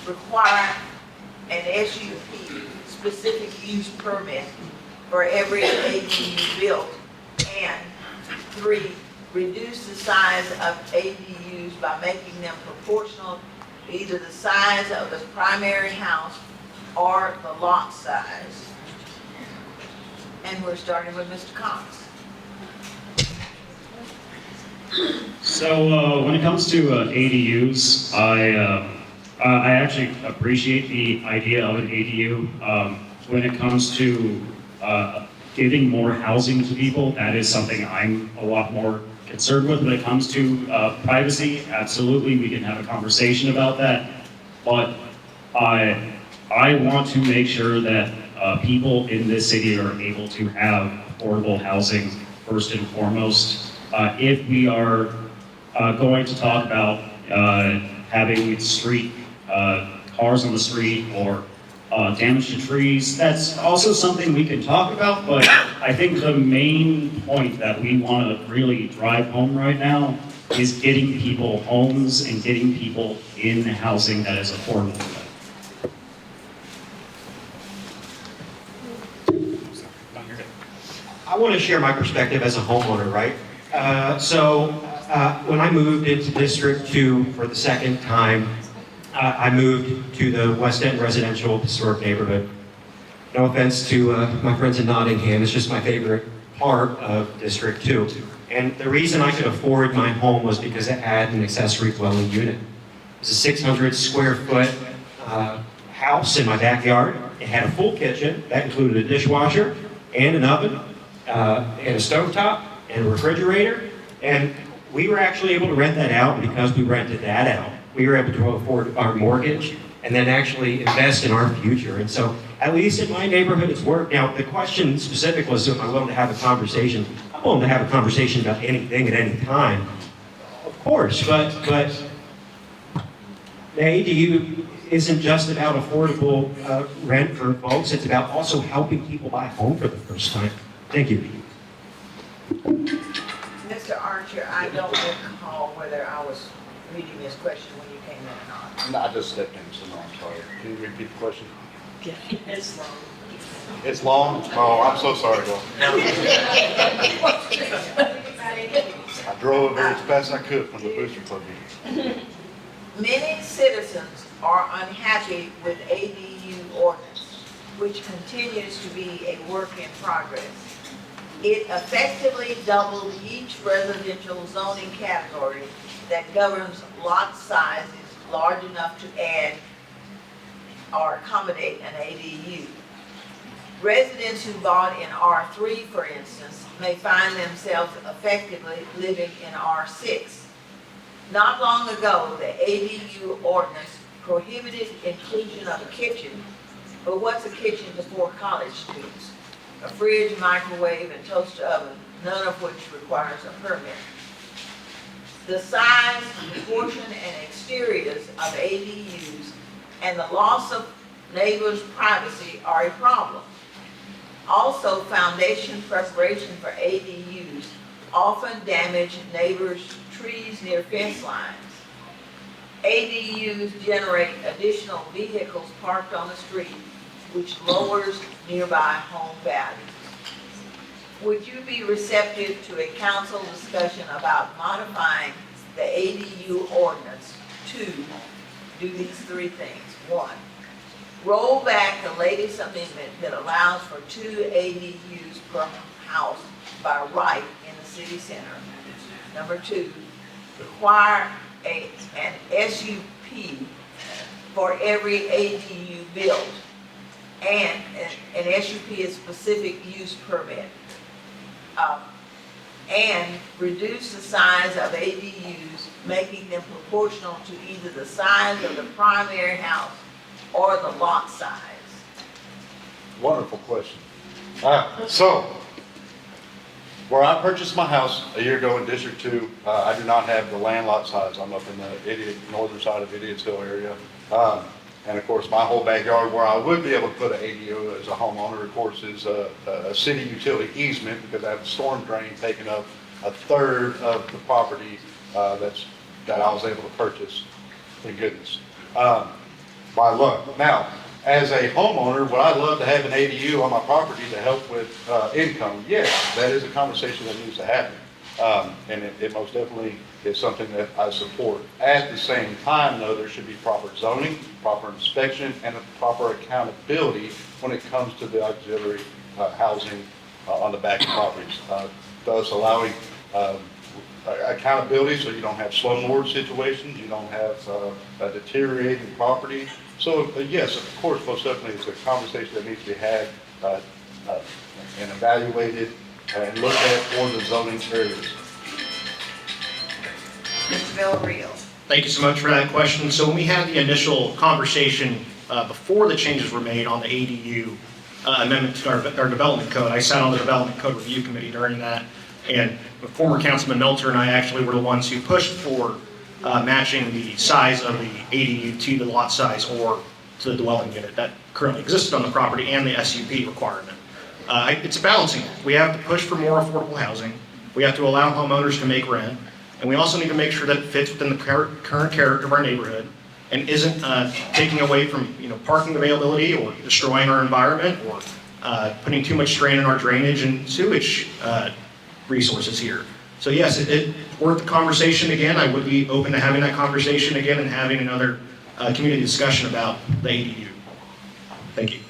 require an SUP, specific use permit, for every ADU built. And 3, reduce the size of ADUs by making them proportional to either the size of the primary house or the lot size. And we're starting with Mr. Cox. So when it comes to ADUs, I actually appreciate the idea of an ADU. When it comes to giving more housing to people, that is something I'm a lot more concerned with. When it comes to privacy, absolutely, we can have a conversation about that. But I want to make sure that people in this city are able to have affordable housing first and foremost. If we are going to talk about having street cars on the street or damage to trees, that's also something we can talk about, but I think the main point that we want to really drive home right now is getting people homes and getting people in housing that is affordable. I want to share my perspective as a homeowner, right? When I moved into District 2 for the second time, I moved to the West End residential historic neighborhood. No offense to my friends in Nottingham, it's just my favorite part of District 2. And the reason I could afford my home was because it had an accessory dwelling unit. It was a 600 square foot house in my backyard. It had a full kitchen that included a dishwasher and an oven and a stovetop and a refrigerator. And we were actually able to rent that out, and because we rented that out, we were able to afford our mortgage and then actually invest in our future. And so, at least in my neighborhood, it's worked. Now, the question specific was, am I willing to have a conversation? willing to have a conversation about anything at any time, of course, but the ADU isn't just about affordable rent for folks, it's about also helping people buy a home for the first time. Thank you. Mr. Archer, I don't recall whether I was reading this question when you came in or not. No, I just stepped in, so no, I'm sorry. Can you repeat the question? It's long. It's long? Oh, I'm so sorry, Will. I drove as fast as I could from the booster club meeting. Many citizens are unhappy with ADU ordinance, which continues to be a work in progress. It effectively doubled each residential zoning category that governs lot sizes large enough to add or accommodate an ADU. Residents who bought in R3, for instance, may find themselves effectively living in R6. Not long ago, the ADU ordinance prohibited inclusion of a kitchen, but what's a kitchen to 4 college students? A fridge, microwave, and toaster oven, none of which requires a permit. The size, proportion, and exteriors of ADUs and the loss of neighbors' privacy are a problem. Also, foundation preparation for ADUs often damage neighbors' trees near fence lines. ADUs generate additional vehicles parked on the street, which lowers nearby home values. Would you be receptive to a council discussion about modifying the ADU ordinance to do these 3 things? 1, roll back the latest amendment that allows for 2 ADUs per house by right in the city center. Number 2, require an SUP for every ADU built, and an SUP is specific use permit. And reduce the size of ADUs, making them proportional to either the size of the primary house or the lot size. Wonderful question. So, where I purchased my house a year ago in District 2, I do not have the land lot size. I'm up in the northern side of Idiot's Hill area. And of course, my whole backyard where I would be able to put an ADU as a homeowner, of course, is a city utility easement because I have a storm drain taking up 1/3 of the property that I was able to purchase. Thank goodness. By luck. Now, as a homeowner, would I love to have an ADU on my property to help with income? Yes, that is a conversation that needs to happen. And it most definitely is something that I support. At the same time, though, there should be proper zoning, proper inspection, and a proper accountability when it comes to the auxiliary housing on the back of properties. Thus allowing accountability so you don't have slumlord situations, you don't have a deteriorating property. So yes, of course, most definitely it's a conversation that needs to be had and evaluated and looked at for the zoning areas. Mr. Villarreal. Thank you so much for that question. So when we had the initial conversation before the changes were made on the ADU amendment to our development code, I sat on the development code review committee during that, and former Councilman Melter and I actually were the ones who pushed for matching the size of the ADU to the lot size or to the dwelling unit that currently existed on the property and the SUP requirement. It's a balancing act. We have to push for more affordable housing. We have to allow homeowners to make rent. And we also need to make sure that it fits within the current character of our neighborhood and isn't taking away from parking availability or destroying our environment or putting too much strain on our drainage and sewage resources here. So yes, it's worth the conversation again. I would be open to having that conversation again and having another community discussion about the ADU. Thank you.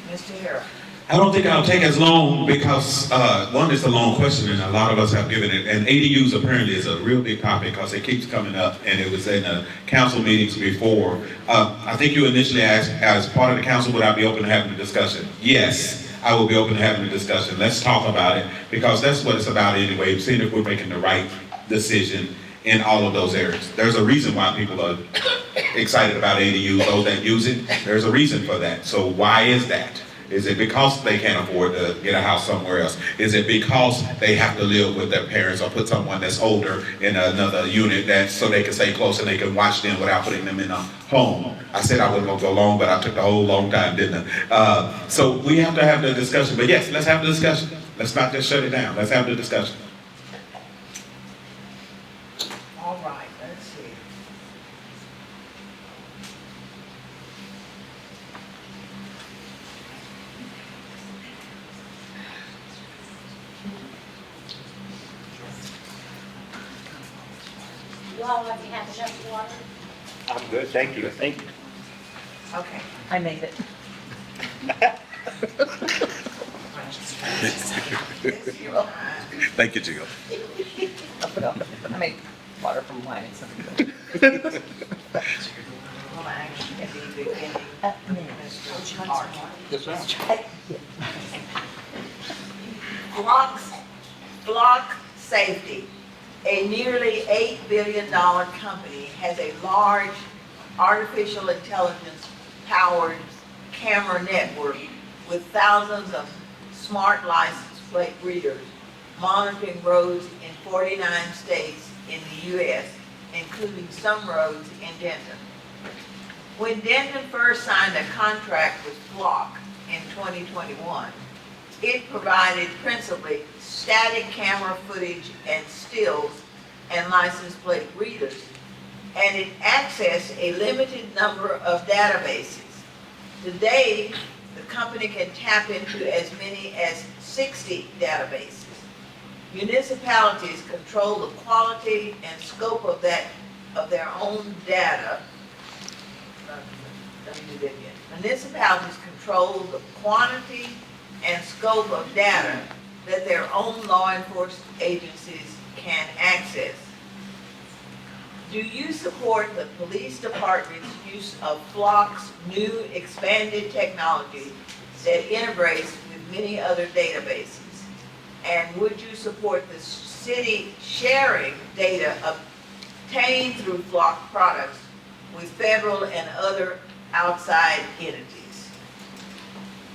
Mr. Harrell. I don't think I'll take as long because, one, it's a long question and a lot of us have given it. And ADUs apparently is a real big topic because it keeps coming up and it was in council meetings before. I think you initially asked, as part of the council, would I be open to having a discussion? Yes, I will be open to having a discussion. Let's talk about it because that's what it's about anyway, seeing if we're making the right decision in all of those areas. There's a reason why people are excited about ADUs, those that use it. There's a reason for that. So why is that? Is it because they can't afford to get a house somewhere else? Is it because they have to live with their parents or put someone that's older in another unit that so they can stay close and they can watch them without putting them in a home? I said I wasn't gonna go long, but I took the whole long time, didn't I? So we have to have the discussion. But yes, let's have the discussion. Let's not just shut it down. Let's have the discussion. All right, let's see. You all have to have enough water. I'm good, thank you. Thank you. Okay. I made it. Thank you, Jill. I'll put up. I made water from wine. It's something. Flock Safety, a nearly $8 billion company, has a large artificial intelligence powered camera network with thousands of smart license plate readers monitoring roads in 49 states in the U.S., including some roads in Denton. When Denton first signed a contract with Flock in 2021, it provided principally static camera footage and stills and license plate readers, and it accessed a limited number of databases. Today, the company can tap into as many as 60 databases. Municipalities control the quality and scope of their own data. Let me do that again. Municipalities control the quantity and scope of data that their own law enforcement agencies can access. Do you support the police department's use of Flock's new expanded technology that integrates with many other databases? And would you support the city sharing data obtained through Flock products with federal and other outside entities?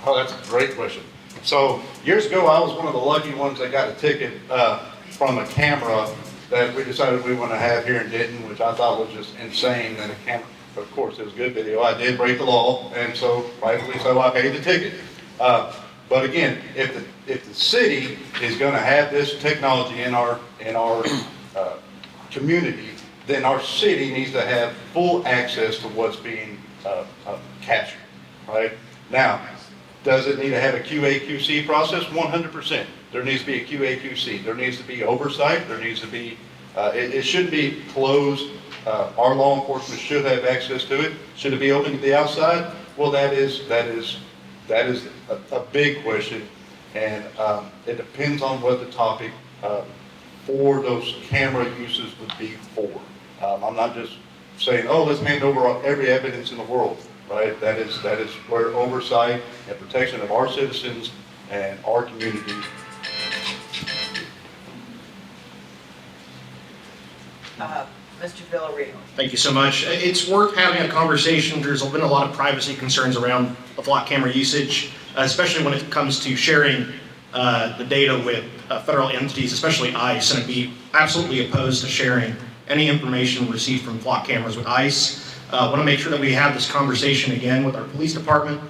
Oh, that's a great question. So years ago, I was one of the lucky ones that got a ticket from a camera that we decided we want to have here in Denton, which I thought was just insane that a camera, of course, it was good video. I did break the law, and so rightfully so, I paid the ticket. But again, if the city is going to have this technology in our community, then our city needs to have full access to what's being captured, right? Now, does it need to have a QA/QC process? 100%. There needs to be a QA/QC. There needs to be oversight. There needs to be, it shouldn't be closed. Our law enforcement should have access to it. Should it be open to the outside? Well, that is a big question, and it depends on what the topic for those camera uses would be for. I'm not just saying, oh, let's hand over every evidence in the world, right? That is where oversight and protection of our citizens and our community. Mr. Villarreal. Thank you so much. It's worth having a conversation. There's been a lot of privacy concerns around the Flock camera usage, especially when it comes to sharing the data with federal entities, especially ICE, and I'd be absolutely opposed to sharing any information received from Flock cameras with ICE. I want to make sure that we have this conversation again with our police department,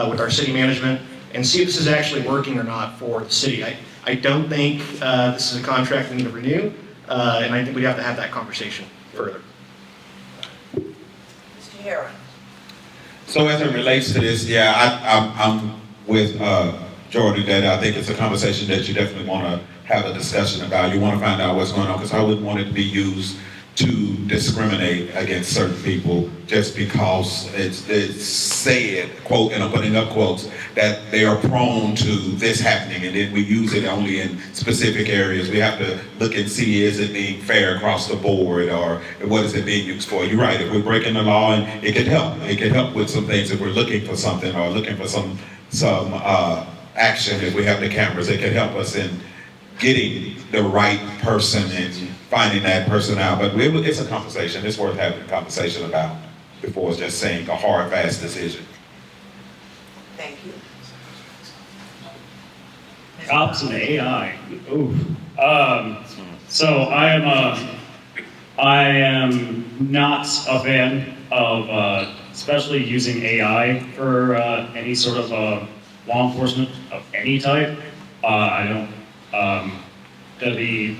with our city management, and see if this is actually working or not for the city. I don't think this is a contract we need to renew, and I think we'd have to have that conversation further. Mr. Heron. So as it relates to this, yeah, I'm with Jordan that I think it's a conversation that you definitely want to have a discussion about. You want to find out what's going on, because I wouldn't want it to be used to discriminate against certain people just because it's said, quote, and I'm putting up quotes, that they are prone to this happening, and then we use it only in specific areas. We have to look and see, is it being fair across the board, or what is it being used for? You're right, if we're breaking the law, and it could help. It could help with some things if we're looking for something, or looking for some action. If we have the cameras, it could help us in getting the right person and finding that person out. But it's a conversation. It's worth having a conversation about before just saying a hard, fast decision. Thank you. Cops and AI. Ooh. So I am not a fan of especially using AI for any sort of law enforcement of any type. I don't. The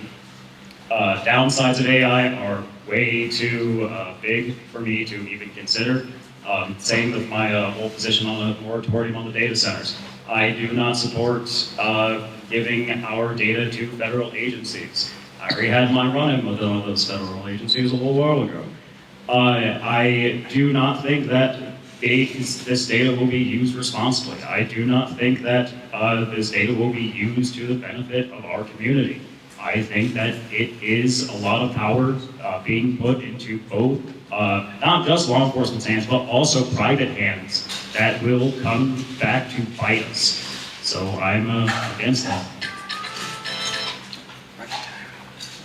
downsides of AI are way too big for me to even consider. Same with my whole position on the moratorium on the data centers. I do not support giving our data to federal agencies. I already had my run-in with one of those federal agencies a little while ago. I do not think that this data will be used responsibly. I do not think that this data will be used to the benefit of our community. I think that it is a lot of power being put into both, not just law enforcement's hands, but also private hands that will come back to bite us. So I'm against that.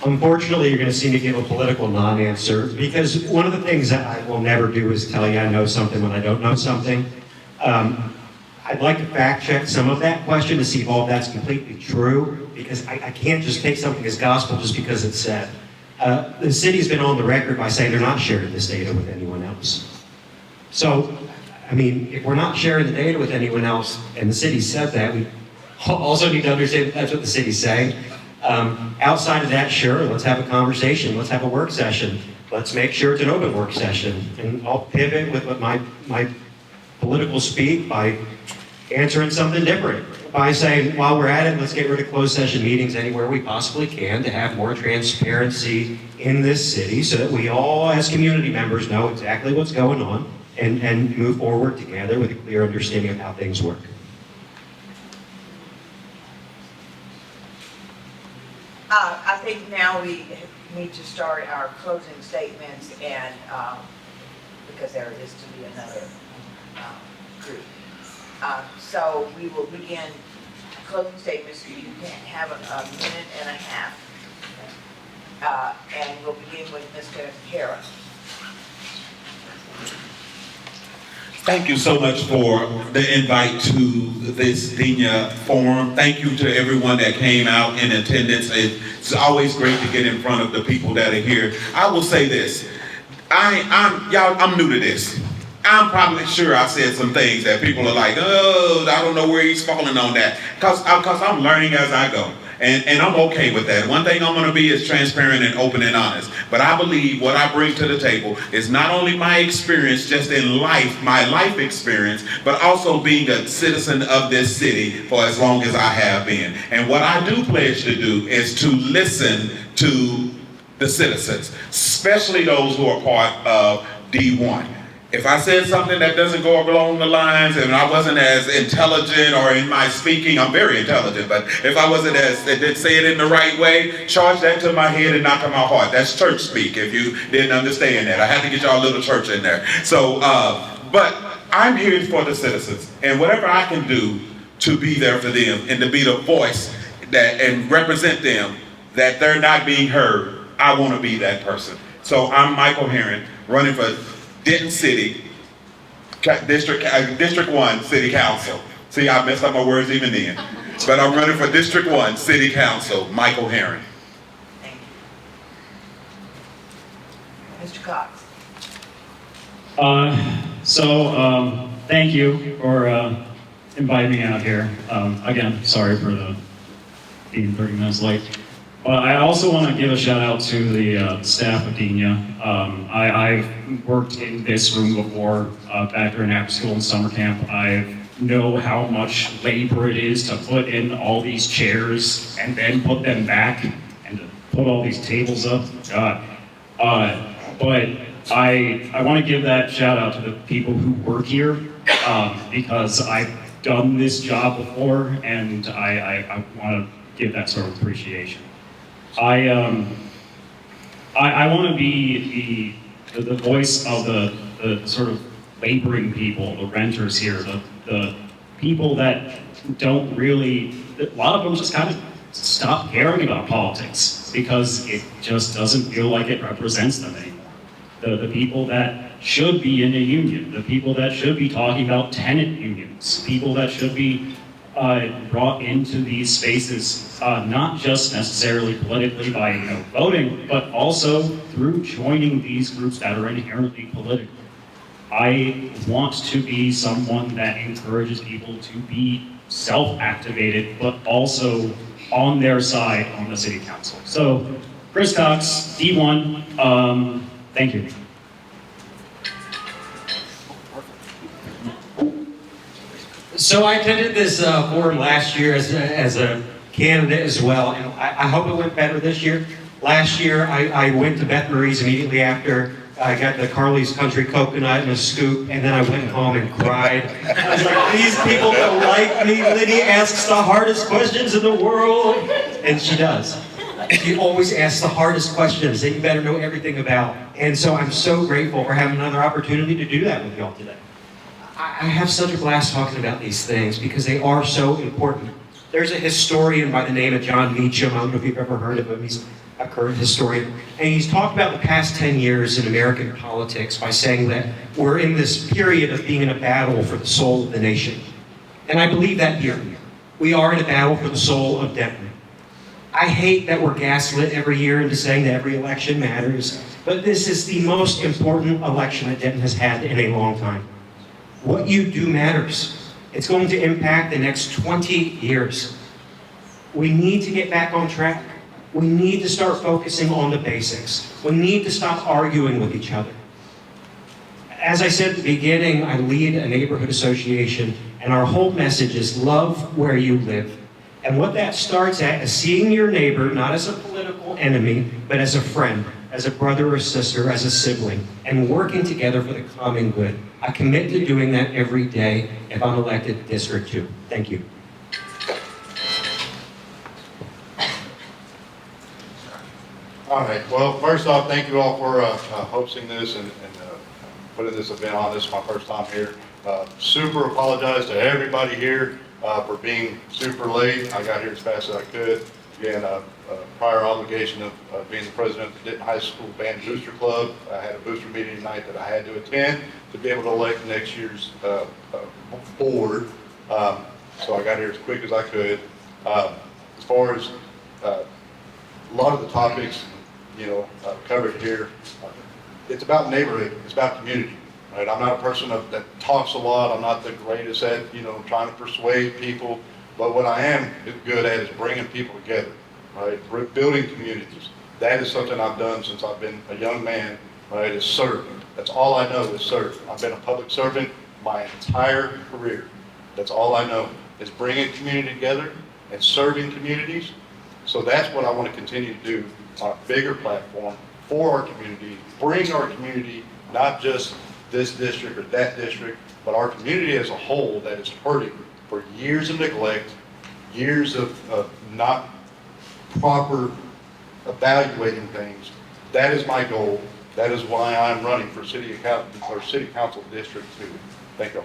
Unfortunately, you're going to see me give a political non-answer because one of the things that I will never do is tell you I know something when I don't know something. I'd like to fact check some of that question to see if all of that's completely true, because I can't just take something as gospel just because it's said. The city's been on the record by saying they're not sharing this data with anyone else. So, I mean, if we're not sharing the data with anyone else, and the city said that, we also need to understand that that's what the city's saying. Outside of that, sure, let's have a conversation, let's have a work session. Let's make sure it's an open work session. And I'll pivot with what my political speak by answering something different. By saying, while we're at it, let's get rid of closed session meetings anywhere we possibly can to have more transparency in this city so that we all, as community members, know exactly what's going on and move forward together with a clear understanding of how things work. I think now we need to start our closing statements, and because there is to be another group. So we will begin closing statements. You can have a minute and a half. And we'll begin with Mr. Hara. Thank you so much for the invite to this Denia forum. Thank you to everyone that came out in attendance. It's always great to get in front of the people that are here. I will say this, I'm new to this. I'm probably sure I said some things that people are like, oh, I don't know where he's falling on that. Because I'm learning as I go. And I'm okay with that. One thing I'm going to be is transparent and open and honest. But I believe what I bring to the table is not only my experience just in life, my life experience, but also being a citizen of this city for as long as I have been. And what I do pledge to do is to listen to the citizens, especially those who are part of D1. If I said something that doesn't go along the lines and I wasn't as intelligent or in my speaking, I'm very intelligent, but if I wasn't didn't say it in the right way, charge that to my head and not to my heart. That's church speak if you didn't understand that. I had to get y'all a little church in there. So, but I'm here for the citizens, and whatever I can do to be there for them and to be the voice that and represent them that they're not being heard, I want to be that person. So I'm Michael Herron, running for Denton City, District 1 City Council. See, I messed up my words even then. But I'm running for District 1 City Council, Michael Herron. Thank you. Mr. Cox. Thank you for inviting me out here. Again, sorry for being 30 minutes late. I also want to give a shout out to the staff of Denia. I've worked in this room before, back during after school and summer camp. I know how much labor it is to put in all these chairs and then put them back and to put all these tables up. God. But I want to give that shout out to the people who work here, because I've done this job before, and I want to give that sort of appreciation. I want to be the voice of the sort of laboring people, the renters here, the people that don't really, a lot of them just kind of stop caring about politics because it just doesn't feel like it represents them anymore. The people that should be in a union, the people that should be talking about tenant unions, people that should be brought into these spaces, not just necessarily politically by voting, but also through joining these groups that are inherently political. I want to be someone that encourages people to be self-activated, but also on their side on the city council. So, Chris Cox, D1, thank you. So I attended this forum last year as a candidate as well, and I hope it went better this year. Last year, I went to Beth Marie's immediately after. I got the Carly's Country Coconut and a scoop, and then I went home and cried. I was like, these people don't like me. Lydia asks the hardest questions in the world. And she does. She always asks the hardest questions that you better know everything about. And so I'm so grateful for having another opportunity to do that with y'all today. I have such a blast talking about these things because they are so important. There's a historian by the name of John Meacham. I don't know if you've ever heard of him. He's a current historian. And he's talked about the past 10 years in American politics by saying that we're in this period of being in a battle for the soul of the nation. And I believe that here. We are in a battle for the soul of Denton. I hate that we're gaslit every year into saying that every election matters, but this is the most important election that Denton has had in a long time. What you do matters. It's going to impact the next 20 years. We need to get back on track. We need to start focusing on the basics. We need to stop arguing with each other. As I said at the beginning, I lead a neighborhood association, and our whole message is love where you live. And what that starts at is seeing your neighbor not as a political enemy, but as a friend, as a brother or sister, as a sibling, and working together for the common good. I commit to doing that every day if I'm elected to District 2. Thank you. All right, well, first off, thank you all for hosting this and putting this event on. This is my first time here. Super apologize to everybody here for being super late. I got here as fast as I could. Again, prior obligation of being the president of the Denton High School Band Booster Club. I had a booster meeting tonight that I had to attend to be able to elect next year's board. So I got here as quick as I could. As far as a lot of the topics, covered here, it's about neighborhood, it's about community, right? I'm not a person that talks a lot. I'm not the greatest at, trying to persuade people, but what I am good at is bringing people together, right? Building communities. That is something I've done since I've been a young man, right? Is serve. That's all I know is serve. I've been a public servant my entire career. That's all I know is bringing community together and serving communities. So that's what I want to continue to do on a bigger platform for our community, bring our community, not just this district or that district, but our community as a whole that is hurting for years of neglect, years of not proper evaluating things. That is my goal. That is why I'm running for City Council District 2. Thank you.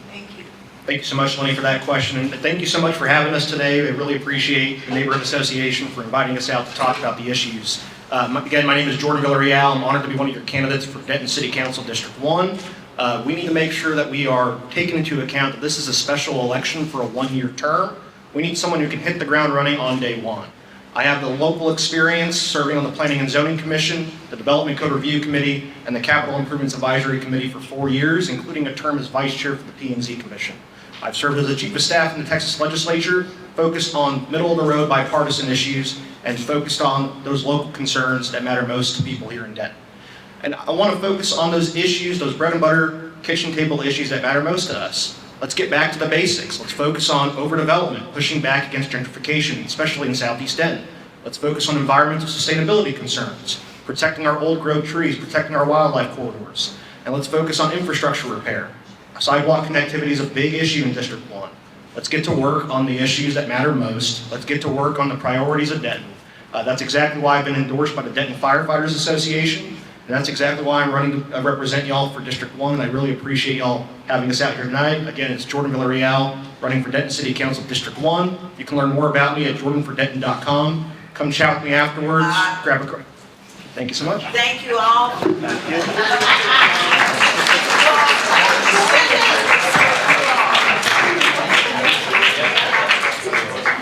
Thank you. Thank you so much, Lenny, for that question. And thank you so much for having us today. I really appreciate the Neighborhood Association for inviting us out to talk about the issues. Again, my name is Jordan Villarreal. I'm honored to be one of your candidates for Denton City Council District 1. We need to make sure that we are taking into account that this is a special election for a one-year term. We need someone who can hit the ground running on day one. I have the local experience serving on the Planning and Zoning Commission, the Development Code Review Committee, and the Capital Improvements Advisory Committee for 4 years, including a term as Vice Chair for the P&Z Commission. I've served as the Chief of Staff in the Texas Legislature, focused on middle-of-the-road bipartisan issues, and focused on those local concerns that matter most to people here in Denton. And I want to focus on those issues, those bread and butter, kitchen table issues that matter most to us. Let's get back to the basics. Let's focus on overdevelopment, pushing back against gentrification, especially in Southeast Denton. Let's focus on environmental sustainability concerns, protecting our old growth trees, protecting our wildlife corridors. And let's focus on infrastructure repair. Sidewalk connectivity is a big issue in District 1. Let's get to work on the issues that matter most. Let's get to work on the priorities of Denton. That's exactly why I've been endorsed by the Denton Firefighters Association, and that's exactly why I'm running to represent y'all for District 1, and I really appreciate y'all having us out here tonight. Again, it's Jordan Villarreal, running for Denton City Council District 1. You can learn more about me at jordanfordenton.com. Come chat with me afterwards, grab a drink. Thank you so much. Thank you all. Thank you.